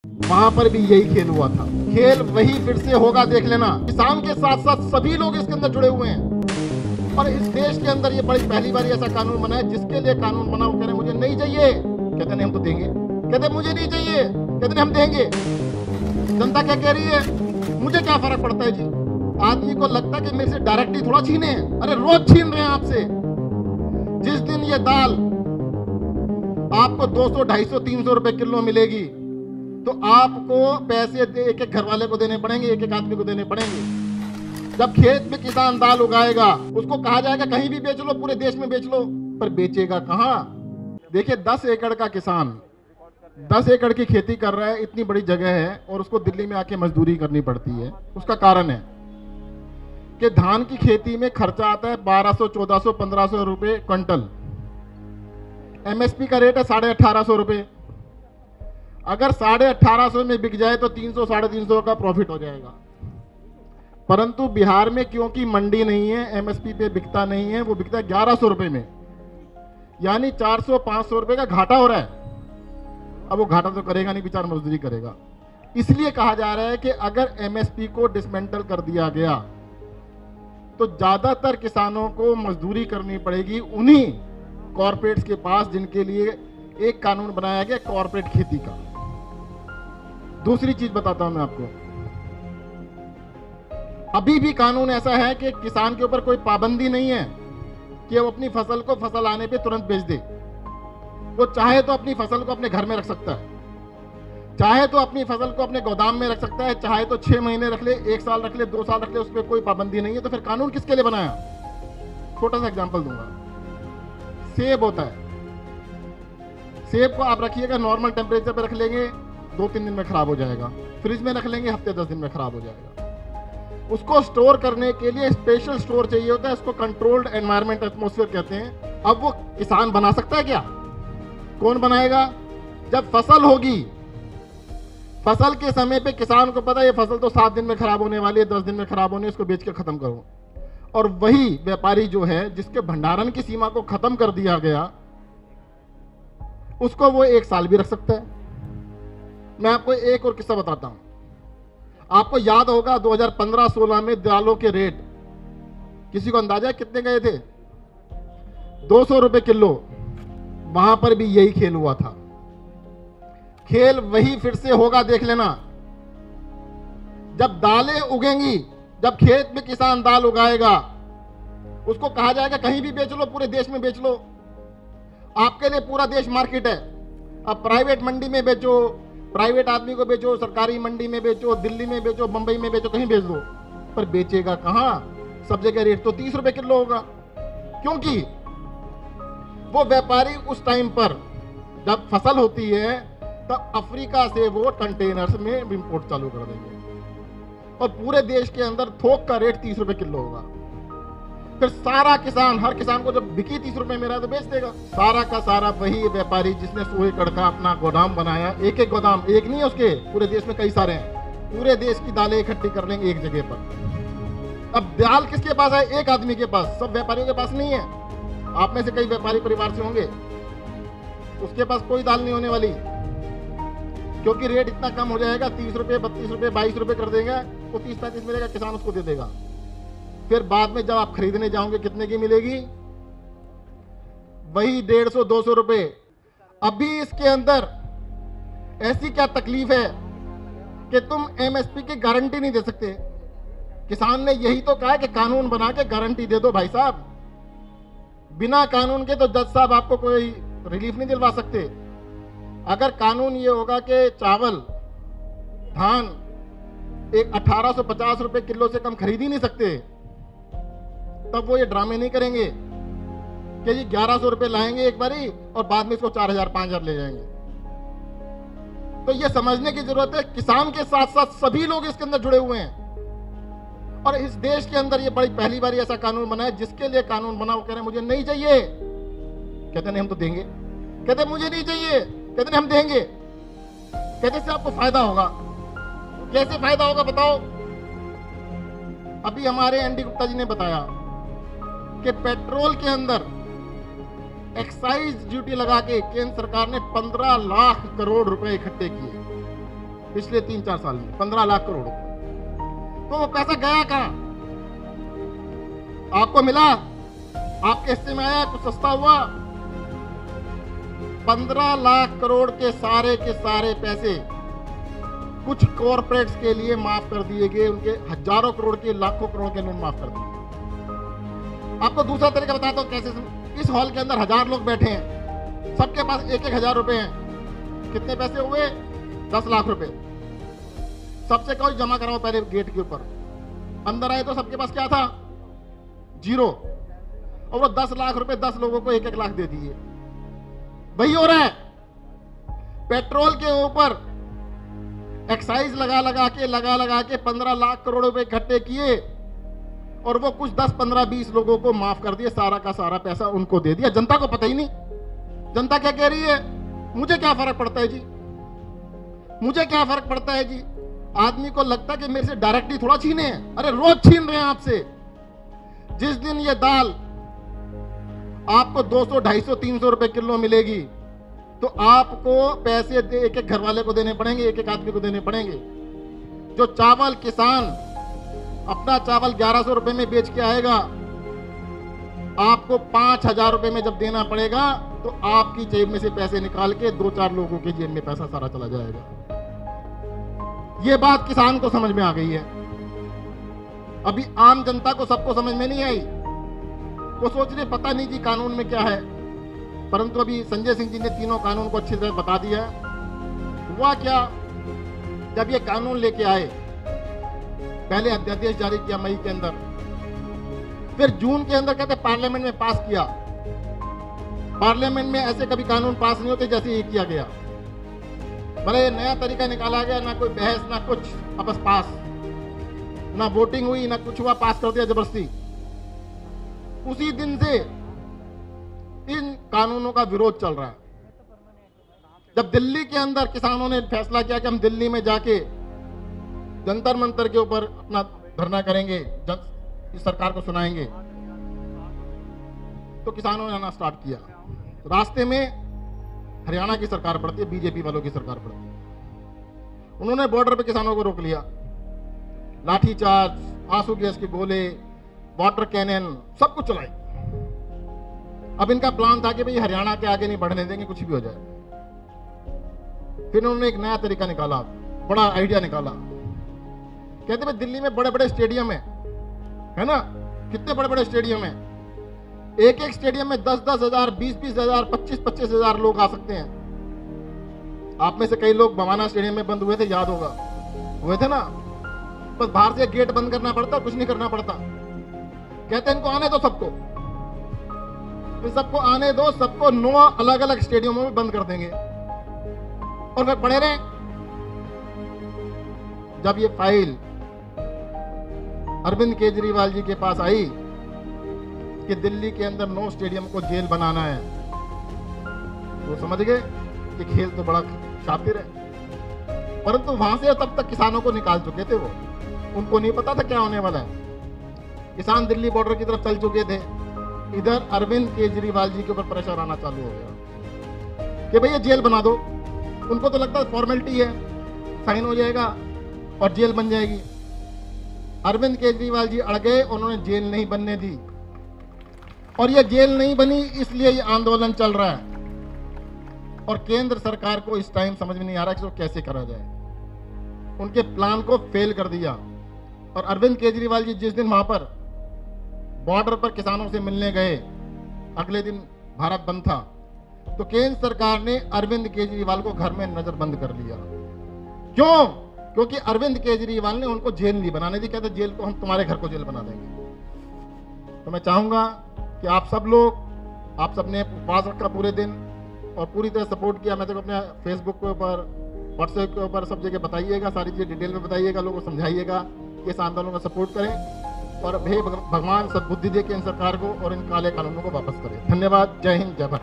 वहां पर भी यही खेल हुआ था। खेल वही फिर से होगा, देख लेना। किसान के साथ साथ सभी लोग इसके अंदर जुड़े हुए हैं। और इस देश के अंदर ये बड़ी पहली बार ऐसा कानून बना है, जिसके लिए कानून बना वो कह रहे मुझे नहीं चाहिए, कहते नहीं हम तो देंगे, कहते मुझे नहीं चाहिए, कहते नहीं हम देंगे। जनता क्या कह रही है, मुझे क्या फर्क पड़ता है जी। आदमी को लगता है कि मेरे से डायरेक्टली थोड़ा छीने हैं, अरे रोज छीन रहे हैं आपसे। जिस दिन ये दाल आपको 200, 250, 300 रुपए किलो मिलेगी तो आपको पैसे एक एक घर वाले को देने पड़ेंगे, एक एक आदमी को देने पड़ेंगे। जब खेत में किसान दाल उगाएगा, उसको कहा जाएगा कहीं भी बेच लो, पूरे देश में बेच लो, पर बेचेगा कहां। देखिए 10 एकड़ का किसान 10 एकड़ की खेती कर रहा है, इतनी बड़ी जगह है, और उसको दिल्ली में आके मजदूरी करनी पड़ती है। उसका कारण है कि धान की खेती में खर्चा आता है 1200, 1400, 1500 रुपए क्विंटल। एमएसपी का रेट है 1850 रुपए। अगर 1850 में बिक जाए तो 300, 350 का प्रॉफिट हो जाएगा। परंतु बिहार में क्योंकि मंडी नहीं है, एमएसपी पे बिकता नहीं है, वो बिकता है 1100 रुपए में, यानी 400, 500 रुपए का घाटा हो रहा है। अब वो घाटा तो करेगा नहीं, बेचारा मजदूरी करेगा। इसलिए कहा जा रहा है कि अगर एमएसपी को डिसमेंटल कर दिया गया तो ज्यादातर किसानों को मजदूरी करनी पड़ेगी उन्हीं कॉर्पोरेट्स के पास जिनके लिए एक कानून बनाया गया कॉर्पोरेट खेती का। दूसरी चीज बताता हूं मैं आपको, अभी भी कानून ऐसा है कि किसान के ऊपर कोई पाबंदी नहीं है कि वो अपनी फसल को फसल आने पे तुरंत बेच दे। वो चाहे तो अपनी फसल को अपने घर में रख सकता है, चाहे तो अपनी फसल को अपने गोदाम में रख सकता है, चाहे तो 6 महीने रख ले, 1 साल रख ले, 2 साल रख ले, उस पर कोई पाबंदी नहीं है। तो फिर कानून किसके लिए बनाया। छोटा सा एग्जांपल दूंगा, सेब होता है, सेब को आप रखिएगा नॉर्मल टेम्परेचर पे रख लेंगे, 2-3 दिन में खराब हो जाएगा। फ्रिज में रख लेंगे, हफ्ते 10 दिन में खराब हो जाएगा। उसको स्टोर करने के लिए स्पेशल स्टोर चाहिए होता है, इसको कंट्रोल्ड एनवायरनमेंट एटमॉस्फेयर कहते हैं। अब वो किसान बना सकता है क्या। कौन बनाएगा। जब फसल होगी, फसल के समय पे किसान को पता है ये फसल तो 7 दिन में खराब होने वाली है, 10 दिन में खराब होने, इसको बेच कर खत्म करो। और वही व्यापारी जो है जिसके भंडारण की सीमा को खत्म कर दिया गया, उसको वो 1 साल भी रख सकता है। मैं आपको एक और किस्सा बताता हूं। आपको याद होगा 2015-16 में दालों के रेट किसी को अंदाजा है कितने गए थे। 200 रुपए किलो। वहां पर भी यही खेल हुआ था। खेल वही फिर से होगा, देख लेना। जब दालें उगेंगी, जब खेत में किसान दाल उगाएगा, उसको कहा जाएगा कहीं भी बेच लो, पूरे देश में बेच लो। आपके लिए पूरा देश मार्केट है। अब प्राइवेट मंडी में बेचो, प्राइवेट आदमी को बेचो, सरकारी मंडी में बेचो, दिल्ली में बेचो, बंबई में बेचो, कहीं बेच दो, पर बेचेगा कहां। सब जगह रेट तो 30 रुपए किलो होगा, क्योंकि वो व्यापारी उस टाइम पर जब फसल होती है तब अफ्रीका से वो कंटेनर्स में इंपोर्ट चालू कर देंगे, और पूरे देश के अंदर थोक का रेट 30 रुपए किलो होगा। फिर सारा किसान, हर किसान को जब बिकी 30 रुपए में रहा तो बेच देगा। सारा का सारा वही व्यापारी जिसने 100 एकड़ का अपना गोदाम बनाया, एक एक गोदाम, एक नहीं है उसके, पूरे देश में कई सारे हैं, पूरे देश की दालें इकट्ठी कर लेंगे एक जगह पर। अब दाल किसके पास है, एक आदमी के पास, सब व्यापारियों के पास नहीं है। आप में से कई व्यापारी परिवार से होंगे, उसके पास कोई दाल नहीं होने वाली, क्योंकि रेट इतना कम हो जाएगा, 30 रुपए, 32 रुपए, 22 रुपए कर देंगे, तो 30-35 मिलेगा, किसान उसको दे देगा। फिर बाद में जब आप खरीदने जाओगे कितने की मिलेगी, वही 150, 200 रुपए। अभी इसके अंदर ऐसी क्या तकलीफ है कि तुम एमएसपी की गारंटी नहीं दे सकते। किसान ने यही तो कहा कि कानून बना के गारंटी दे दो भाई साहब। बिना कानून के तो जज साहब आपको कोई रिलीफ नहीं दिलवा सकते। अगर कानून ये होगा कि चावल, धान एक 1850 रुपए किलो से कम खरीद ही नहीं सकते, तब वो ये ड्रामे नहीं करेंगे कि जी 1100 रुपए लाएंगे एक बारी और बाद में इसको 4000, 5000 ले जाएंगे। तो ये समझने की जरूरत है, किसान के साथ साथ सभी लोग इसके अंदर जुड़े हुए हैं। और इस देश के अंदर ये बड़ी पहली बार ऐसा कानून बना है, जिसके लिए कानून बना वो कह रहे मुझे नहीं चाहिए, कहते नहीं हम तो देंगे, कहते मुझे नहीं चाहिए, कहते नहीं हम देंगे, कहते से आपको फायदा होगा। कैसे फायदा होगा बताओ। अभी हमारे एनडी गुप्ता जी ने बताया कि पेट्रोल के अंदर एक्साइज ड्यूटी लगा के केंद्र सरकार ने 15 लाख करोड़ रुपए इकट्ठे किए। पिछले 3-4 साल में 15 लाख करोड़। तो वो पैसा गया कहां? आपको मिला? आपके हिस्से में आया? कुछ सस्ता हुआ? 15 लाख करोड़ के सारे पैसे कुछ कॉरपोरेट्स के लिए माफ कर दिए गए, उनके हजारों करोड़ के, लाखों करोड़ के लोन माफ कर दिए। आपको दूसरा तरीका बताता हूं कैसे। इस हॉल के अंदर 1000 लोग बैठे हैं, सबके पास 1-1 हजार रुपए हैं। कितने पैसे हुए? 10 लाख रुपए। सबसे कहो जमा कराओ पहले गेट के ऊपर। अंदर आए तो सबके पास क्या था? 0। और वो 10 लाख रुपए 10 लोगों को 1-1 लाख दे दिए। वही हो रहा है। पेट्रोल के ऊपर एक्साइज लगा लगा के 15 लाख करोड़ रुपए इकट्ठे किए और वो कुछ 10, 15, 20 लोगों को माफ कर दिए। सारा का सारा पैसा उनको दे दिया। जनता को पता ही नहीं। जनता क्या कह रही है? मुझे क्या फर्क पड़ता है जी, मुझे क्या फर्क पड़ता है जी। आदमी को लगता है कि मेरे से डायरेक्टली थोड़ा छीने हैं। अरे रोज छीन रहे हैं आपसे। जिस दिन ये दाल आपको 200, 250, 300 रुपए किलो मिलेगी तो आपको पैसे एक-एक घर वाले को देने पड़ेंगे, एक-एक आदमी को देने पड़ेंगे। जो चावल किसान अपना चावल 1100 रुपए में बेच के आएगा, आपको 5000 रुपए में जब देना पड़ेगा तो आपकी जेब में से पैसे निकाल के 2-4 लोगों की जेब में पैसा सारा चला जाएगा। यह बात किसान को समझ में आ गई है। अभी आम जनता को सबको समझ में नहीं आई। वो सोच रहे पता नहीं जी कानून में क्या है, परंतु अभी संजय सिंह जी ने तीनों कानून को अच्छी तरह बता दिया है। हुआ क्या, जब ये कानून लेके आए, पहले अध्यादेश जारी किया मई के अंदर, फिर जून के अंदर कहते पार्लियामेंट में पास किया। पार्लियामेंट में ऐसे कभी कानून पास नहीं होते जैसे ये किया गया। भले नया तरीका निकाला गया, ना कोई बहस ना कुछ, अब बस पास, ना वोटिंग हुई ना कुछ हुआ, पास कर दिया जबरदस्ती। उसी दिन से इन कानूनों का विरोध चल रहा है। जब दिल्ली के अंदर किसानों ने फैसला किया कि हम दिल्ली में जाके जंतर मंतर के ऊपर अपना धरना करेंगे, इस सरकार को सुनाएंगे, तो किसानों ने आना स्टार्ट किया। रास्ते में हरियाणा की सरकार पड़ती है, बीजेपी वालों की सरकार पड़ती है। उन्होंने बॉर्डर पे किसानों को रोक लिया, लाठीचार्ज, आंसू गैस के गोले, वाटर कैनन, सब कुछ चलाई। अब इनका प्लान था कि भाई हरियाणा के आगे नहीं बढ़ने देंगे, कुछ भी हो जाए। फिर उन्होंने एक नया तरीका निकाला, बड़ा आइडिया निकाला। कहते भाई दिल्ली में बड़े बड़े स्टेडियम है ना, कितने बड़े बड़े स्टेडियम है। एक एक स्टेडियम में 10-10 हजार, 20-20 हजार, 25-25 हजार लोग आ सकते हैं। आप में से कई लोग भवाना स्टेडियम में बंद हुए थे, याद होगा, हुए थे ना। बस बाहर से गेट बंद करना पड़ता, कुछ नहीं करना पड़ता। कहते इनको आने दो सबको, फिर सबको आने दो, सबको 9 अलग अलग स्टेडियमों में बंद कर देंगे और फिर पड़े रहे। जब ये फाइल अरविंद केजरीवाल जी के पास आई कि दिल्ली के अंदर 9 स्टेडियम को जेल बनाना है, वो समझ गए कि खेल तो बड़ा शातिर है। परंतु वहां से तब तक किसानों को निकाल चुके थे वो, उनको नहीं पता था क्या होने वाला है। किसान दिल्ली बॉर्डर की तरफ चल चुके थे। इधर अरविंद केजरीवाल जी के ऊपर प्रेशर आना चालू हो गया कि भैया जेल बना दो। उनको तो लगता है फॉर्मेलिटी है, साइन हो जाएगा और जेल बन जाएगी। अरविंद केजरीवाल जी अड़ गए, उन्होंने जेल नहीं बनने दी। और ये जेल नहीं बनी इसलिए ये आंदोलन चल रहा है। और केंद्र सरकार को इस टाइम समझ में नहीं आ रहा कि इसको कैसे करा जाए। उनके प्लान को फेल कर दिया। और अरविंद केजरीवाल जी जिस दिन वहां पर बॉर्डर पर किसानों से मिलने गए, अगले दिन भारत बंद था, तो केंद्र सरकार ने अरविंद केजरीवाल को घर में नजरबंद कर लिया। क्यों? क्योंकि अरविंद केजरीवाल ने उनको जेल नहीं बनाने दी। कहते जेल को हम तुम्हारे घर को जेल बना देंगे। तो मैं चाहूंगा कि आप सब लोग, आप सबने उपवास रखा पूरे दिन और पूरी तरह सपोर्ट किया। मैं तो अपने फेसबुक के ऊपर, व्हाट्सएप के ऊपर सब जगह बताइएगा, सारी चीजें डिटेल में बताइएगा, लोगों को समझाइएगा कि इस आंदोलन को सपोर्ट करें और भगवान सद्बुद्धि दे के इन सरकार को और इन काले कानूनों को वापस करें। धन्यवाद। जय हिंद, जय भारत।